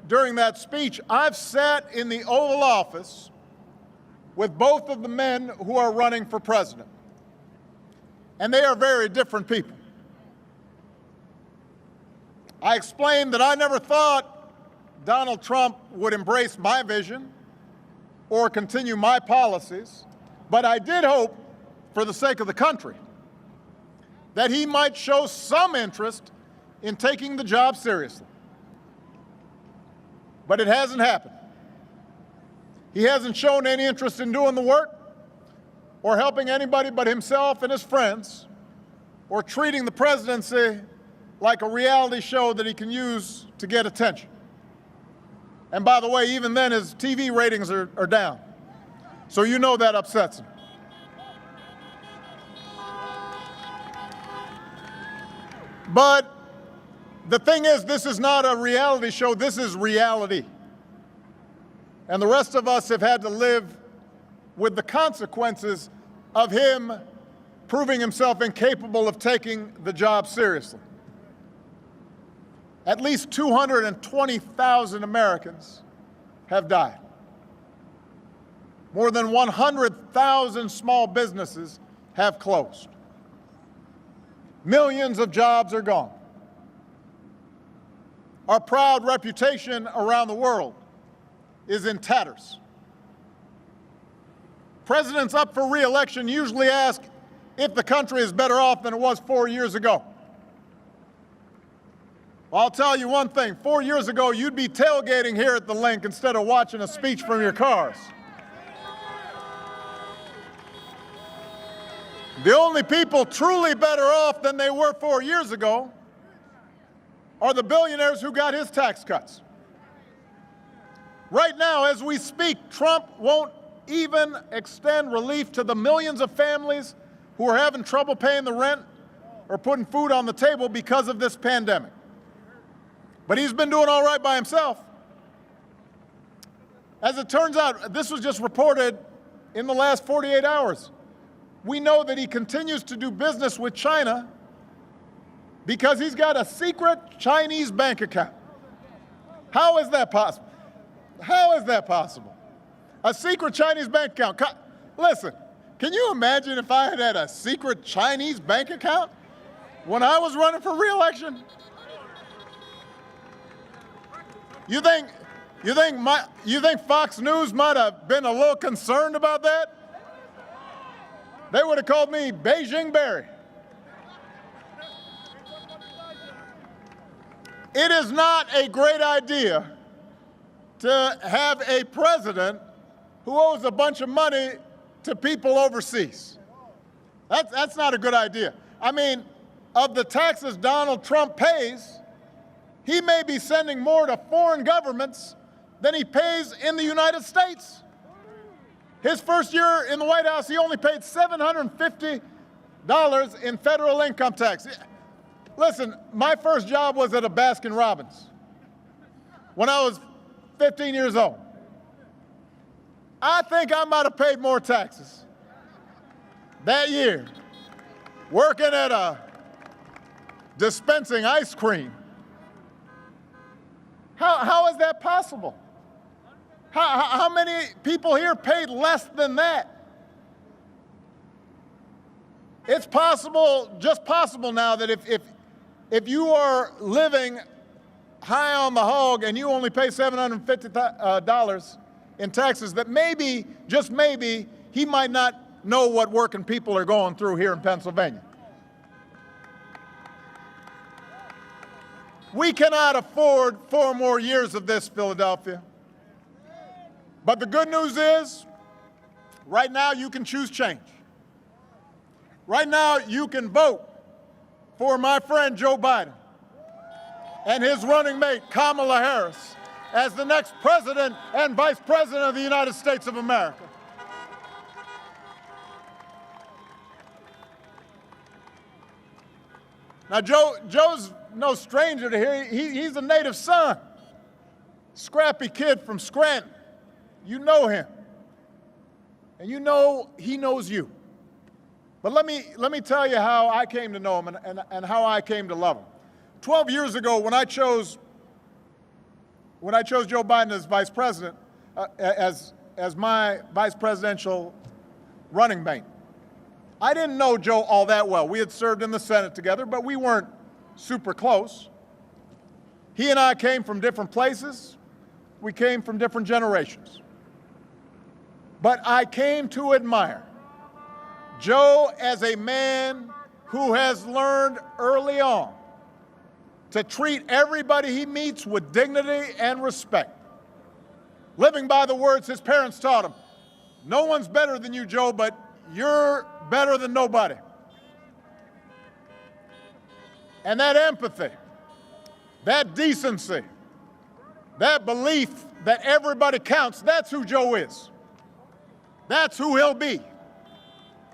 during that speech, I've sat in the Oval Office with both of the men who are running for president, and they are very different people. I explained that I never thought Donald Trump would embrace my vision or continue my policies, but I did hope, for the sake of the country, that he might show some interest in taking the job seriously. But it hasn't happened. He hasn't shown any interest in doing the work or helping anybody but himself and his friends, or treating the presidency like a reality show that he can use to get attention. And by the way, even then his TV ratings are down. So you know that upsets him. But the thing is, this is not a reality show, this is reality. And the rest of us have had to live with the consequences of him proving himself incapable of taking the job seriously. At least 220,000 Americans have died. More than 100,000 small businesses have closed. Millions of jobs are gone. Our proud reputation around the world is in tatters. Presidents up for re-election usually ask if the country is better off than it was 4 years ago. Well, I'll tell you one thing, 4 years ago, you'd be tailgating here at the Link instead of watching a speech from your cars. The only people truly better off than they were 4 years ago are the billionaires who got his tax cuts. Right now, as we speak, Trump won't even extend relief to the millions of families who are having trouble paying the rent or putting food on the table because of this pandemic. But he's been doing all right by himself. As it turns out, this was just reported in the last 48 hours. We know that he continues to do business with China because he's got a secret Chinese bank account. How is that possible? How is that possible? A secret Chinese bank account. Listen, can you imagine if I had had a secret Chinese bank account when I was running for re-election? You think Fox News might have been a little concerned about that? They would have called me Beijing Barry. It is not a great idea to have a president who owes a bunch of money to people overseas. That's not a good idea. I mean, of the taxes Donald Trump pays, he may be sending more to foreign governments than he pays in the United States. His first year in the White House, he only paid $750 in federal income tax. Listen, my first job was at a Baskin-Robbins when I was 15 years old. I think I might have paid more taxes that year working at a dispensing ice cream. How is that possible? How many people here paid less than that? It's possible, just possible now, that if you are living high on the hog and you only pay $750 in taxes, that maybe, just maybe, he might not know what working people are going through here in Pennsylvania. We cannot afford 4 more years of this, Philadelphia. But the good news is, right now you can choose change. Right now you can vote for my friend Joe Biden and his running mate Kamala Harris as the next president and vice president of the United States of America. Now, Joe's no stranger to here. He's a native son, scrappy kid from Scranton. You know him, and you know he knows you. But let me tell you how I came to know him and how I came to love him. 12 years ago, when I chose when I chose Joe Biden as vice president, as my vice presidential running mate, I didn't know Joe all that well. We had served in the Senate together, but we weren't super close. He and I came from different places. We came from different generations. But I came to admire Joe as a man who has learned early on to treat everybody he meets with dignity and respect. Living by the words his parents taught him, no one's better than you, Joe, but you're better than nobody. And that empathy, that decency, that belief that everybody counts, that's who Joe is. That's who he'll be.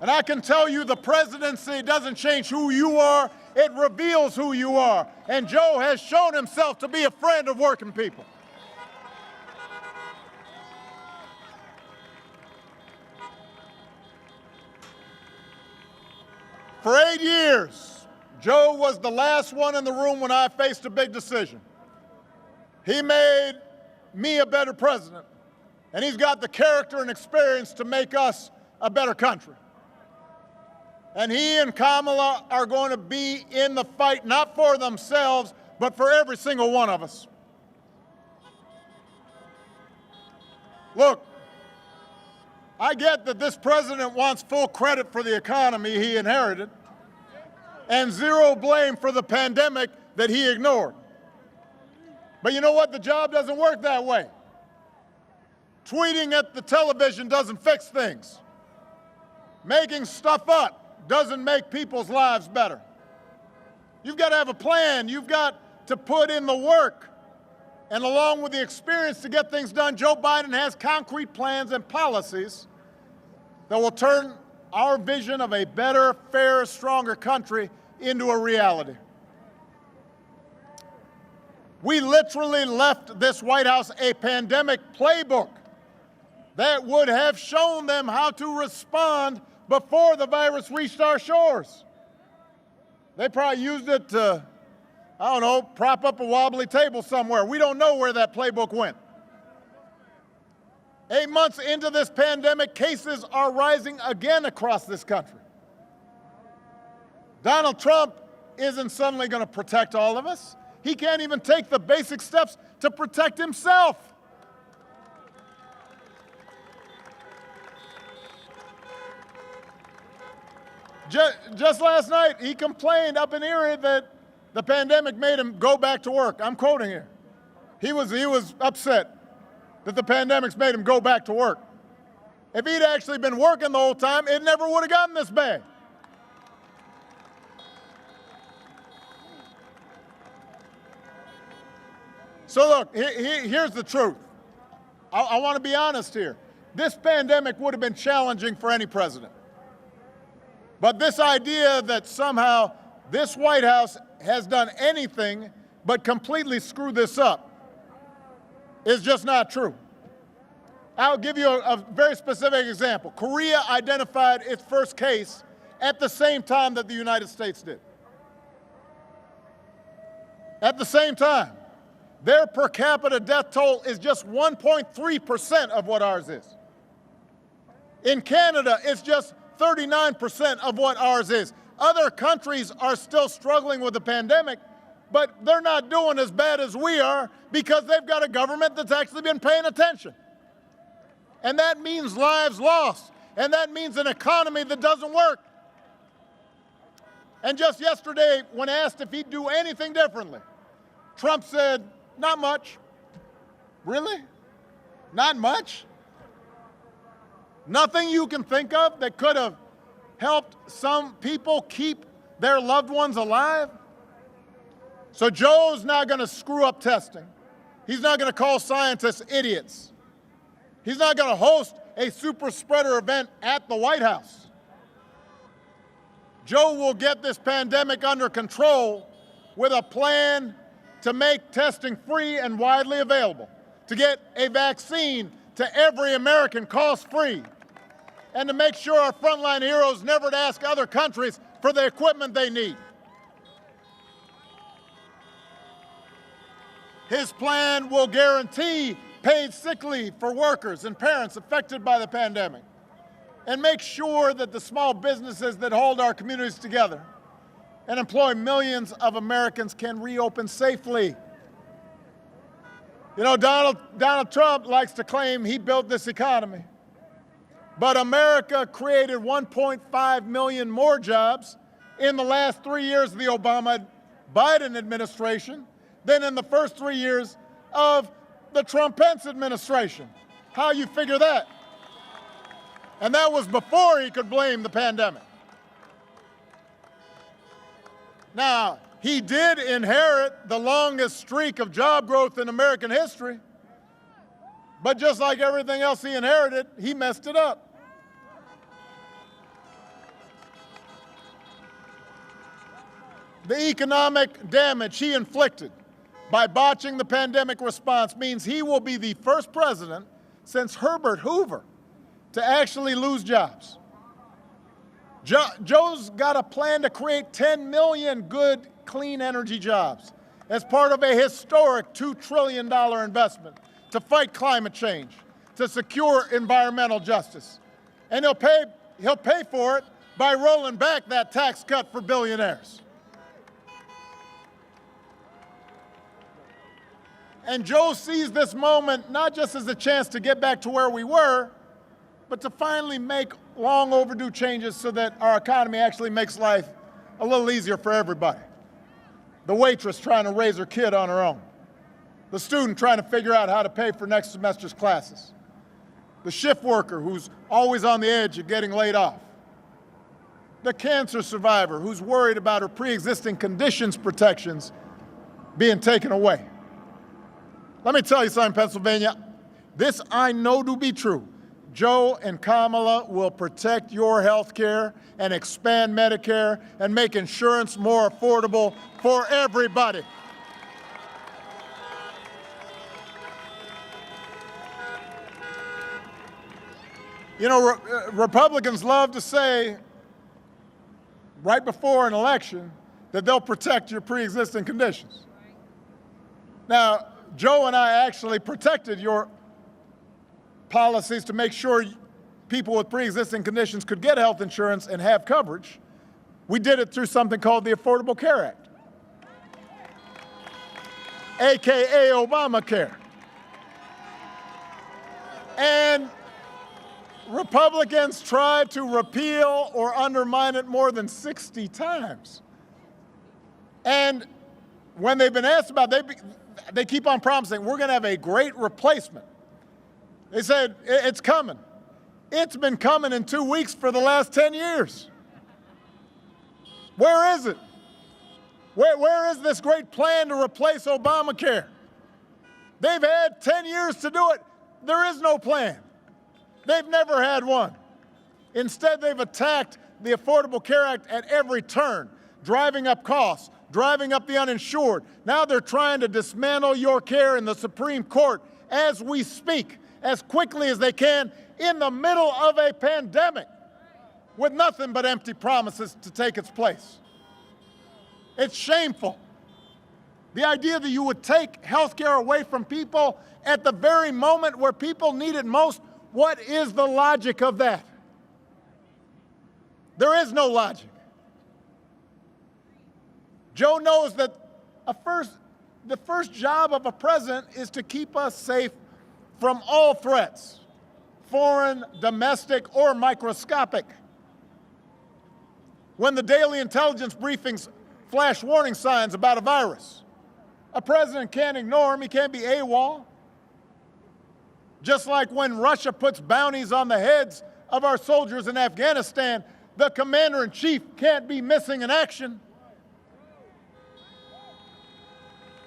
And I can tell you the presidency doesn't change who you are, it reveals who you are. And Joe has shown himself to be a friend of working people. For 8 years, Joe was the last one in the room when I faced a big decision. He made me a better president, and he's got the character and experience to make us a better country. And he and Kamala are going to be in the fight, not for themselves, but for every single one of us. Look, I get that this president wants full credit for the economy he inherited and zero blame for the pandemic that he ignored. But you know what? The job doesn't work that way. Tweeting at the television doesn't fix things. Making stuff up doesn't make people's lives better. You've got to have a plan. You've got to put in the work. And along with the experience to get things done, Joe Biden has concrete plans and policies that will turn our vision of a better, fairer, stronger country into a reality. We literally left this White House a pandemic playbook that would have shown them how to respond before the virus reached our shores. They probably used it to, I don't know, prop up a wobbly table somewhere. We don't know where that playbook went. 8 months into this pandemic, cases are rising again across this country. Donald Trump isn't suddenly going to protect all of us. He can't even take the basic steps to protect himself. Just last night, he complained up in Erie that the pandemic made him go back to work. I'm quoting here. He was upset that the pandemic's made him go back to work. If he'd actually been working the whole time, it never would have gotten this bad. So look, here's the truth. I want to be honest here. This pandemic would have been challenging for any president. But this idea that somehow this White House has done anything but completely screw this up is just not true. I'll give you a very specific example. Korea identified its first case at the same time that the United States did. At the same time. Their per capita death toll is just 1.3% of what ours is. In Canada, it's just 39% of what ours is. Other countries are still struggling with the pandemic, but they're not doing as bad as we are because they've got a government that's actually been paying attention. And that means lives lost, and that means an economy that doesn't work. And just yesterday, when asked if he'd do anything differently, Trump said, not much. Really? Not much? Nothing you can think of that could have helped some people keep their loved ones alive? So Joe's not going to screw up testing. He's not going to call scientists idiots. He's not going to host a super spreader event at the White House. Joe will get this pandemic under control with a plan to make testing free and widely available, to get a vaccine to every American cost-free, and to make sure our frontline heroes never to ask other countries for the equipment they need. His plan will guarantee paid sick leave for workers and parents affected by the pandemic and make sure that the small businesses that hold our communities together and employ millions of Americans can reopen safely. You know, Donald Trump likes to claim he built this economy, but America created 1.5 million more jobs in the last 3 years of the Obama-Biden administration than in the first 3 years of the Trump-Pence administration. How you figure that? And that was before he could blame the pandemic. Now, he did inherit the longest streak of job growth in American history, but just like everything else he inherited, he messed it up. The economic damage he inflicted by botching the pandemic response means he will be the first president since Herbert Hoover to actually lose jobs. Joe's got a plan to create 10 million good, clean energy jobs as part of a historic $2 trillion investment to fight climate change, to secure environmental justice. And he'll pay for it by rolling back that tax cut for billionaires. And Joe sees this moment not just as a chance to get back to where we were, but to finally make long overdue changes so that our economy actually makes life a little easier for everybody. The waitress trying to raise her kid on her own. The student trying to figure out how to pay for next semester's classes. The shift worker who's always on the edge of getting laid off. The cancer survivor who's worried about her pre-existing conditions protections being taken away. Let me tell you something, Pennsylvania. This I know to be true. Joe and Kamala will protect your health care and expand Medicare and make insurance more affordable for everybody. You know, Republicans love to say right before an election that they'll protect your pre-existing conditions. Now, Joe and I actually protected your policies to make sure people with pre-existing conditions could get health insurance and have coverage. We did it through something called the Affordable Care Act, AKA Obamacare. And Republicans tried to repeal or undermine it more than 60 times. And when they've been asked about it, they keep on promising, we're going to have a great replacement. They said, it's coming. It's been coming in 2 weeks for the last 10 years. Where is it? Where is this great plan to replace Obamacare? They've had 10 years to do it. There is no plan. They've never had one. Instead, they've attacked the Affordable Care Act at every turn, driving up costs, driving up the uninsured. Now they're trying to dismantle your care in the Supreme Court as we speak, as quickly as they can, in the middle of a pandemic, with nothing but empty promises to take its place. It's shameful. The idea that you would take health care away from people at the very moment where people need it most, what is the logic of that? There is no logic. Joe knows that the first job of a president is to keep us safe from all threats, foreign, domestic, or microscopic. When the daily intelligence briefings flash warning signs about a virus, a president can't ignore them. He can't be AWOL. Just like when Russia puts bounties on the heads of our soldiers in Afghanistan, the commander-in-chief can't be missing in action.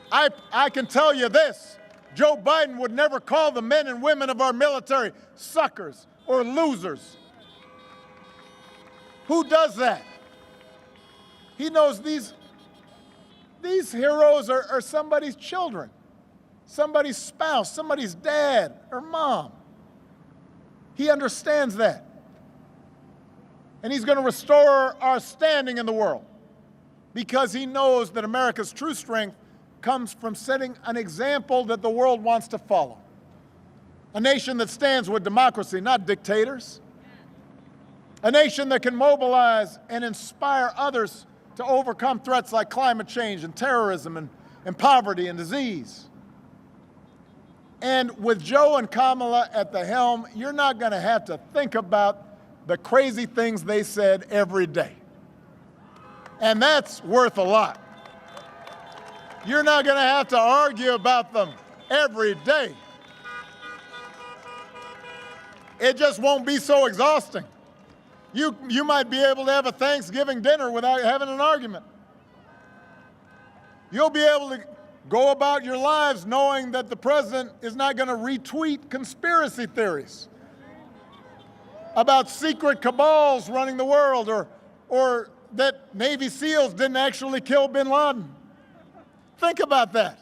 I can tell you this, Joe Biden would never call the men and women of our military suckers or losers. Who does that? He knows these heroes are somebody's children, somebody's spouse, somebody's dad or mom. He understands that. And he's going to restore our standing in the world because he knows that America's true strength comes from setting an example that the world wants to follow. A nation that stands with democracy, not dictators. A nation that can mobilize and inspire others to overcome threats like climate change and terrorism and poverty and disease. And with Joe and Kamala at the helm, you're not going to have to think about the crazy things they said every day. And that's worth a lot. You're not going to have to argue about them every day. It just won't be so exhausting. You might be able to have a Thanksgiving dinner without having an argument. You'll be able to go about your lives knowing that the president is not going to retweet conspiracy theories about secret cabals running the world or that Navy SEALs didn't actually kill bin Laden. Think about that.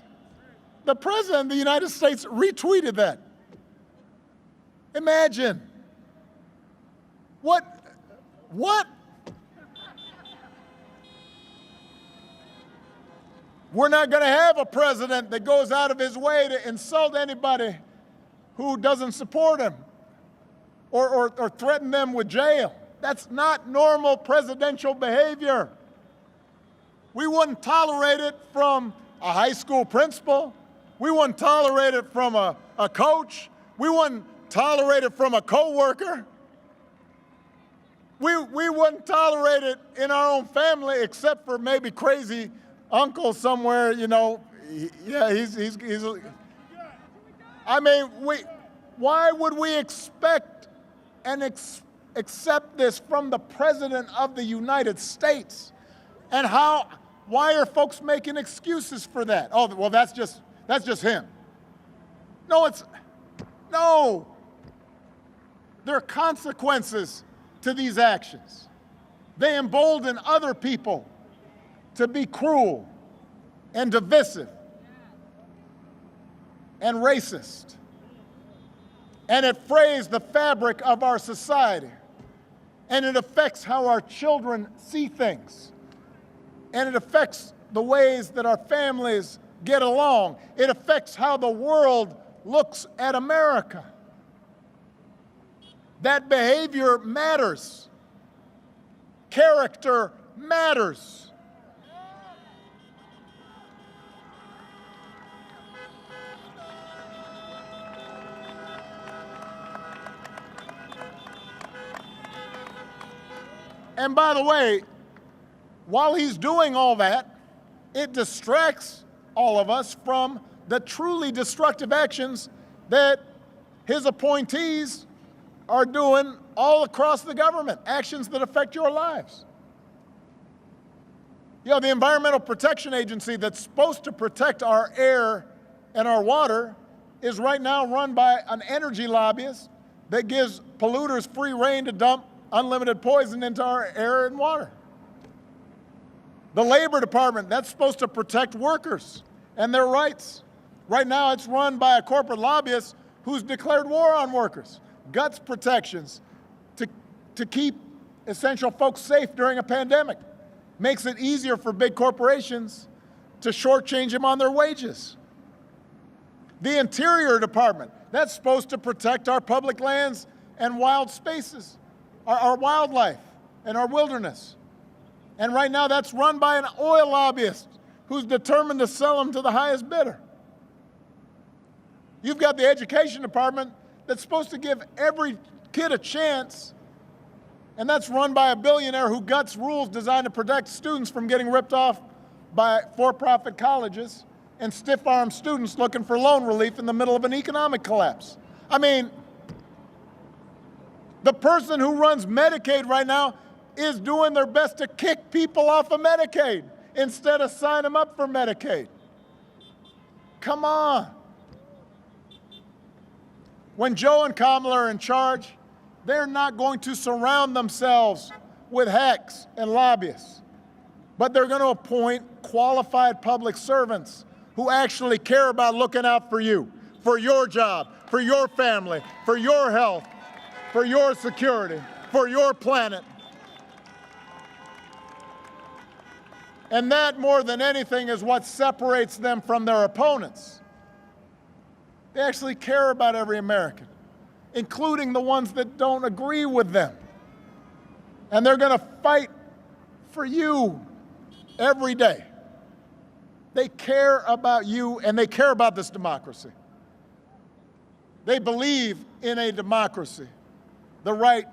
The president of the United States retweeted that. Imagine. What? We're not going to have a president that goes out of his way to insult anybody who doesn't support him or threaten them with jail. That's not normal presidential behavior. We wouldn't tolerate it from a high school principal. We wouldn't tolerate it from a coach. We wouldn't tolerate it from a coworker. We wouldn't tolerate it in our own family, except for maybe crazy uncle somewhere, you know. Yeah, he's I mean, why would we expect and accept this from the President of the United States? And why are folks making excuses for that? Oh, well, that's just him. No. There are consequences to these actions. They embolden other people to be cruel and divisive and racist. And it frays the fabric of our society. And it affects how our children see things. And it affects the ways that our families get along. It affects how the world looks at America. That behavior matters. Character matters. And by the way, while he's doing all that, it distracts all of us from the truly destructive actions that his appointees are doing all across the government, actions that affect your lives. You know, the Environmental Protection Agency that's supposed to protect our air and our water is right now run by an energy lobbyist that gives polluters free rein to dump unlimited poison into our air and water. The Labor Department, that's supposed to protect workers and their rights. Right now, it's run by a corporate lobbyist who's declared war on workers. Guts protections to keep essential folks safe during a pandemic. Makes it easier for big corporations to shortchange them on their wages. The Interior Department, that's supposed to protect our public lands and wild spaces, our wildlife and our wilderness. And right now that's run by an oil lobbyist who's determined to sell them to the highest bidder. You've got the Education Department that's supposed to give every kid a chance, and that's run by a billionaire who guts rules designed to protect students from getting ripped off by for-profit colleges and stiff-armed students looking for loan relief in the middle of an economic collapse. I mean, the person who runs Medicaid right now is doing their best to kick people off of Medicaid instead of sign them up for Medicaid. Come on. When Joe and Kamala are in charge, they're not going to surround themselves with hacks and lobbyists, but they're going to appoint qualified public servants who actually care about looking out for you, for your job, for your family, for your health, for your security, for your planet. And that, more than anything, is what separates them from their opponents. They actually care about every American, including the ones that don't agree with them. And they're going to fight for you every day. They care about you, and they care about this democracy. They believe in a democracy. The right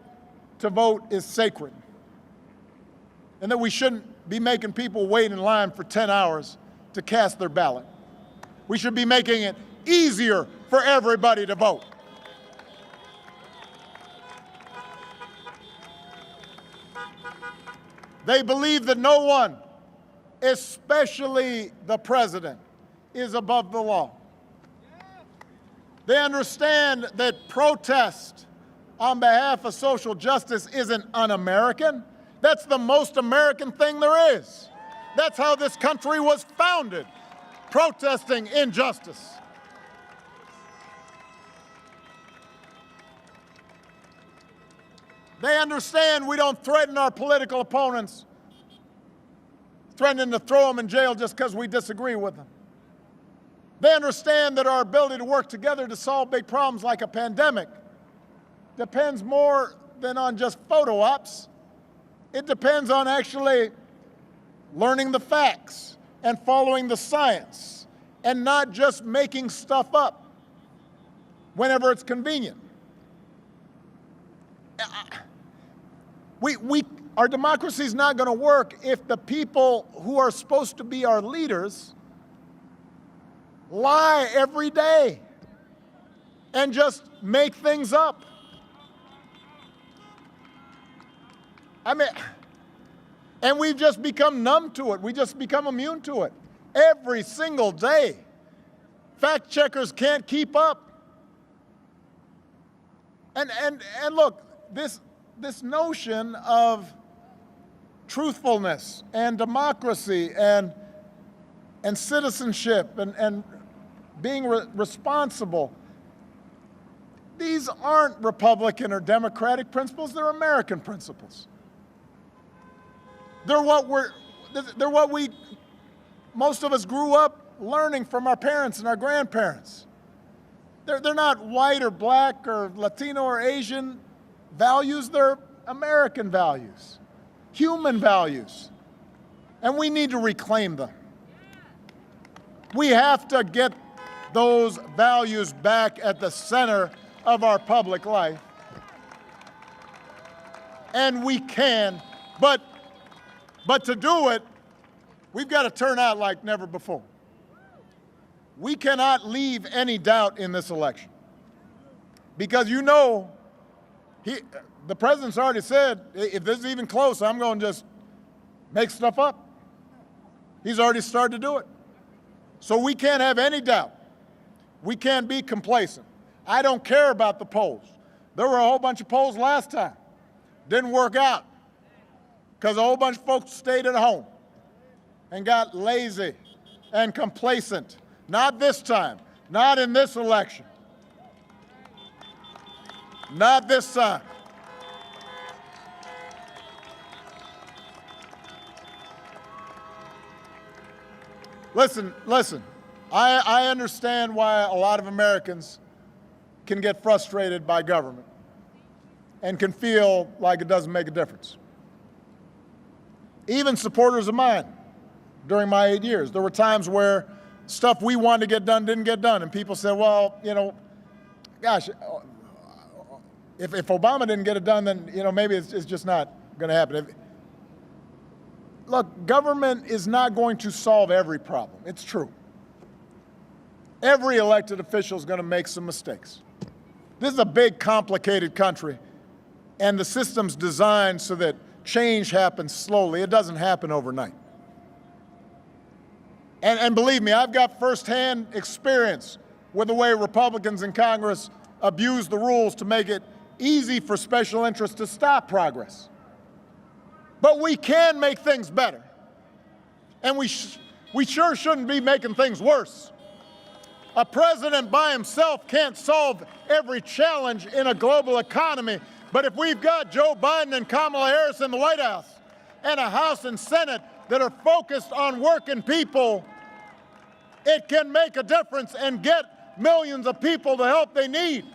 to vote is sacred, and that we shouldn't be making people wait in line for 10 hours to cast their ballot. We should be making it easier for everybody to vote. They believe that no one, especially the president, is above the law. They understand that protest on behalf of social justice isn't un-American. That's the most American thing there is. That's how this country was founded, protesting injustice. They understand we don't threaten our political opponents, threatening to throw them in jail just because we disagree with them. They understand that our ability to work together to solve big problems like a pandemic depends more than on just photo ops. It depends on actually learning the facts and following the science and not just making stuff up whenever it's convenient. Our democracy is not going to work if the people who are supposed to be our leaders lie every day and just make things up. And we've just become numb to it. We just become immune to it. Every single day, fact checkers can't keep up. And look, this notion of truthfulness and democracy and citizenship and being responsible, these aren't Republican or Democratic principles, they're American principles. They're what most of us grew up learning from our parents and our grandparents. They're not white or black or Latino or Asian values, they're American values, human values, and we need to reclaim them. We have to get those values back at the center of our public life, and we can, but to do it, we've got to turn out like never before. We cannot leave any doubt in this election, because the president's already said, if this is even close, I'm going to just make stuff up. He's already started to do it. So we can't have any doubt. We can't be complacent. I don't care about the polls. There were a whole bunch of polls last time. Didn't work out because a whole bunch of folks stayed at home and got lazy and complacent. Not this time. Not in this election. Not this time. Listen. I understand why a lot of Americans can get frustrated by government and can feel like it doesn't make a difference. Even supporters of mine, during my 8 years, there were times where stuff we wanted to get done didn't get done, and people said, well, gosh, if Obama didn't get it done, then maybe it's just not going to happen. Look, government is not going to solve every problem. It's true. Every elected official is going to make some mistakes. This is a big, complicated country, and the system's designed so that change happens slowly. It doesn't happen overnight. And believe me, I've got firsthand experience with the way Republicans in Congress abuse the rules to make it easy for special interests to stop progress. But we can make things better. And we sure shouldn't be making things worse. A president by himself can't solve every challenge in a global economy, but if we've got Joe Biden and Kamala Harris in the White House and a House and Senate that are focused on working people, it can make a difference and get millions of people the help they need.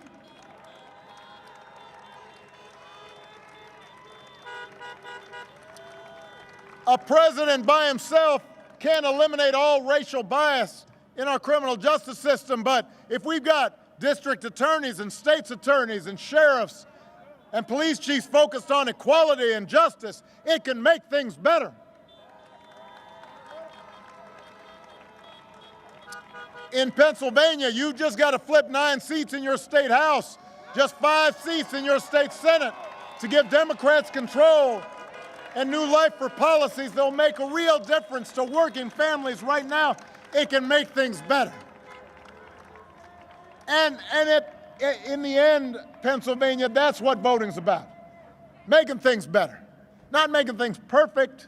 A president by himself can't eliminate all racial bias in our criminal justice system, but if we've got district attorneys and state's attorneys and sheriffs and police chiefs focused on equality and justice, it can make things better. In Pennsylvania, you just got to flip 9 seats in your state house, just 5 seats in your state Senate to give Democrats control and new life for policies that'll make a real difference to working families right now. It can make things better. And in the end, Pennsylvania, that's what voting's about. Making things better. Not making things perfect,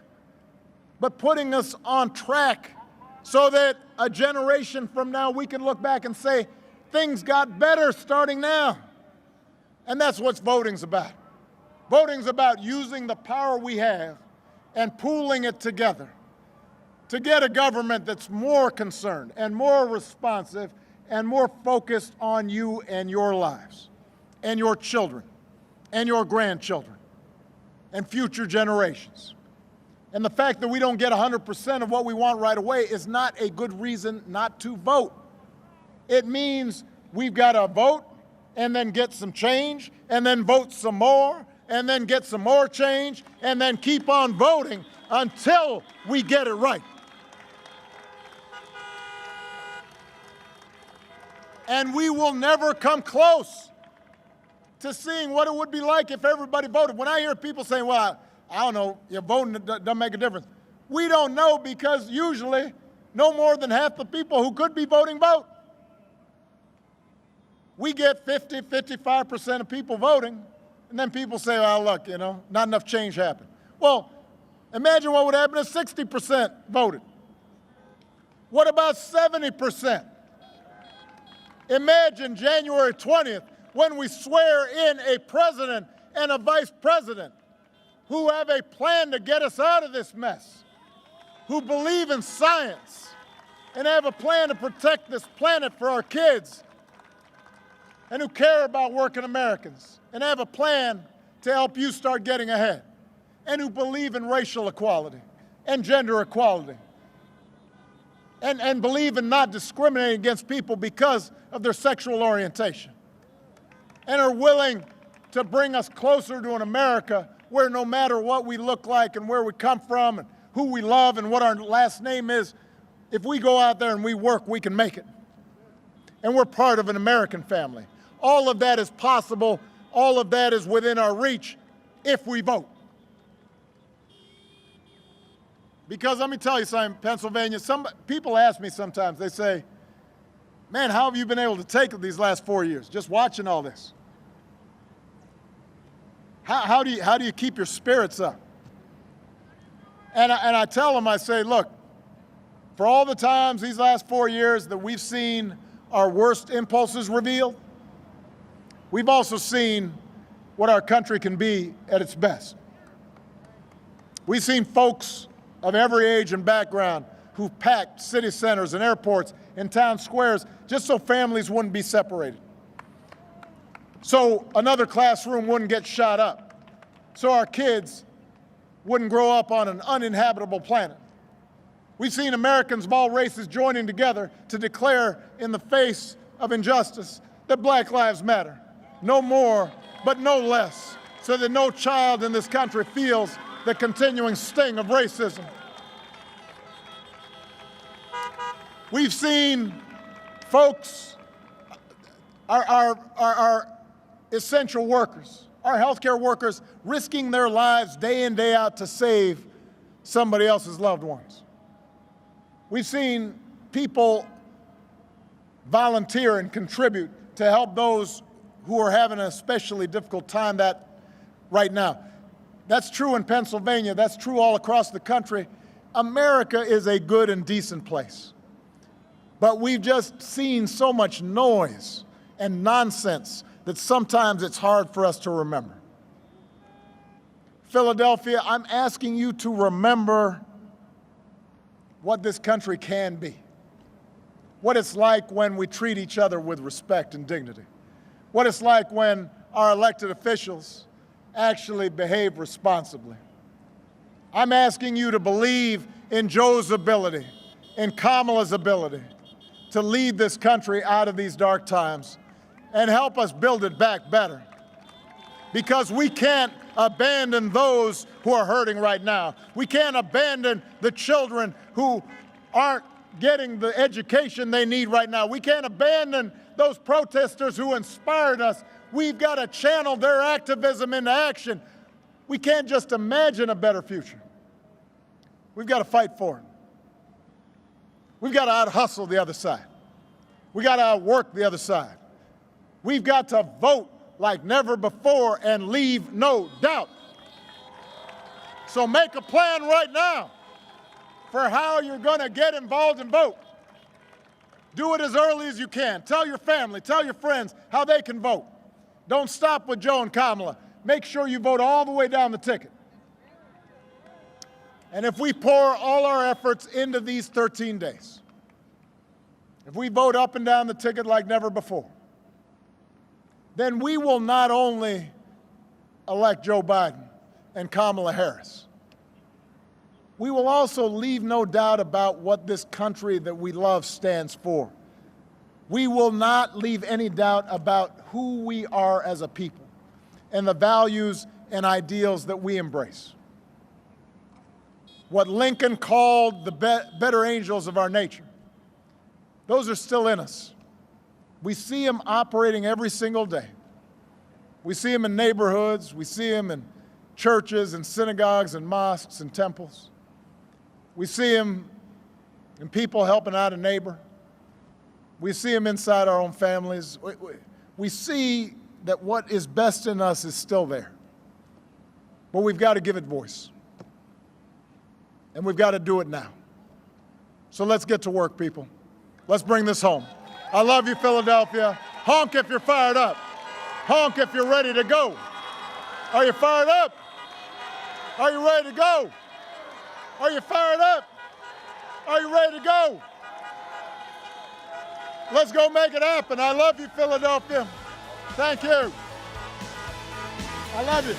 but putting us on track so that a generation from now we can look back and say, things got better starting now. And that's what voting's about. Voting's about using the power we have and pooling it together to get a government that's more concerned and more responsive and more focused on you and your lives and your children and your grandchildren and future generations. And the fact that we don't get 100% of what we want right away is not a good reason not to vote. It means we've got to vote and then get some change and then vote some more and then get some more change and then keep on voting until we get it right. And we will never come close to seeing what it would be like if everybody voted. When I hear people saying, well, I don't know, your voting doesn't make a difference. We don't know because usually no more than half the people who could be voting vote. We get 50, 55% of people voting, and then people say, well, look, not enough change happened. Well, imagine what would happen if 60% voted. What about 70%? Imagine January 20th when we swear in a president and a vice president who have a plan to get us out of this mess, who believe in science and have a plan to protect this planet for our kids, and who care about working Americans and have a plan to help you start getting ahead, and who believe in racial equality and gender equality and believe in not discriminating against people because of their sexual orientation, and are willing to bring us closer to an America where no matter what we look like and where we come from and who we love and what our last name is, if we go out there and we work, we can make it. And we're part of an American family. All of that is possible. All of that is within our reach if we vote. Because let me tell you something, Pennsylvania, some people ask me sometimes, they say, man, how have you been able to take it these last 4 years, just watching all this? How do you keep your spirits up? And I tell them, I say, look, for all the times these last 4 years that we've seen our worst impulses revealed, we've also seen what our country can be at its best. We've seen folks of every age and background who've packed city centers and airports and town squares just so families wouldn't be separated, so another classroom wouldn't get shot up, so our kids wouldn't grow up on an uninhabitable planet. We've seen Americans of all races joining together to declare in the face of injustice that Black Lives Matter, no more but no less, so that no child in this country feels the continuing sting of racism. We've seen folks, our essential workers, our healthcare workers, risking their lives day in, day out to save somebody else's loved ones. We've seen people volunteer and contribute to help those who are having an especially difficult time right now. That's true in Pennsylvania. That's true all across the country. America is a good and decent place. But we've just seen so much noise and nonsense that sometimes it's hard for us to remember. Philadelphia, I'm asking you to remember what this country can be, what it's like when we treat each other with respect and dignity, what it's like when our elected officials actually behave responsibly. I'm asking you to believe in Joe's ability, in Kamala's ability to lead this country out of these dark times and help us build it back better. Because we can't abandon those who are hurting right now. We can't abandon the children who aren't getting the education they need right now. We can't abandon those protesters who inspired us. We've got to channel their activism into action. We can't just imagine a better future. We've got to fight for it. We've got to out-hustle the other side. We've got to outwork the other side. We've got to vote like never before and leave no doubt. So make a plan right now for how you're going to get involved and vote. Do it as early as you can. Tell your family, tell your friends how they can vote. Don't stop with Joe and Kamala. Make sure you vote all the way down the ticket. And if we pour all our efforts into these 13 days, if we vote up and down the ticket like never before, then we will not only elect Joe Biden and Kamala Harris, we will also leave no doubt about what this country that we love stands for. We will not leave any doubt about who we are as a people and the values and ideals that we embrace. What Lincoln called the better angels of our nature, those are still in us. We see them operating every single day. We see them in neighborhoods. We see them in churches and synagogues and mosques and temples. We see them in people helping out a neighbor. We see them inside our own families. We see that what is best in us is still there. But we've got to give it voice. And we've got to do it now. So let's get to work, people. Let's bring this home. I love you, Philadelphia. Honk if you're fired up. Honk if you're ready to go. Are you fired up? Are you ready to go? Are you fired up? Are you ready to go? Let's go make it happen. I love you, Philadelphia. Thank you. I love you.